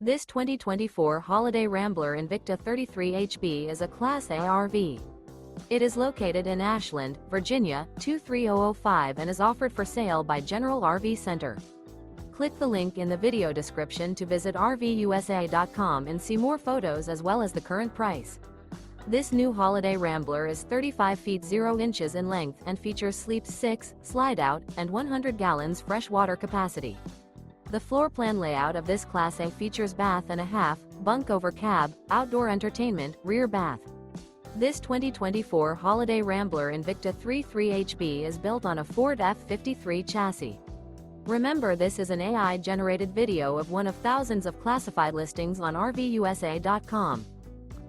This 2024 Holiday Rambler Invicta 33HB is a Class A RV. It is located in Ashland, Virginia, 23005 and is offered for sale by General RV Center. Click the link in the video description to visit RVUSA.com and see more photos as well as the current price. This new Holiday Rambler is 35 feet 0 inches in length and features sleep 6, slide-out, and 100 gallons fresh water capacity. The floor plan layout of this Class A features bath and a half, bunk over cab, outdoor entertainment, rear bath. This 2024 Holiday Rambler Invicta 33HB is built on a Ford F-53 chassis. Remember, this is an AI-generated video of one of thousands of classified listings on RVUSA.com.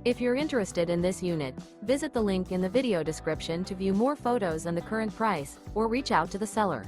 If you're interested in this unit, visit the link in the video description to view more photos and the current price, or reach out to the seller.